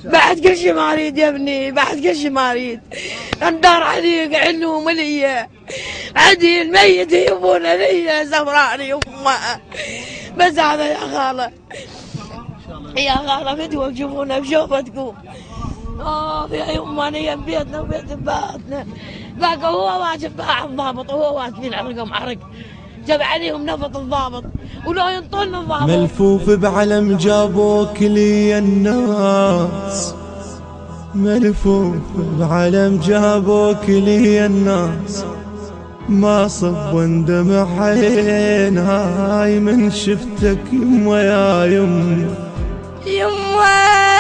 بعد كل شي ما اريد يا ابني، بعد كل شي ما اريد. الدار عليق علوم ليا، عدي الميت يبونه ليا زهراني يمه. بس هذا يا خاله، يا خاله فدوه تشوفونه بشوفتكم. يا يمه انا يم بيتنا وبيت باتنا. باقي هو واقف باع الضابط وهو واقفين عرقهم عرق. جاب عليهم نفط الضابط ولو ينطون الضابط. ملفوف بعلم جابوك لي الناس، ملفوف بعلم جابوك لي الناس. ما صب واندمع عين هاي من شفتك يمه يا يمه. يمه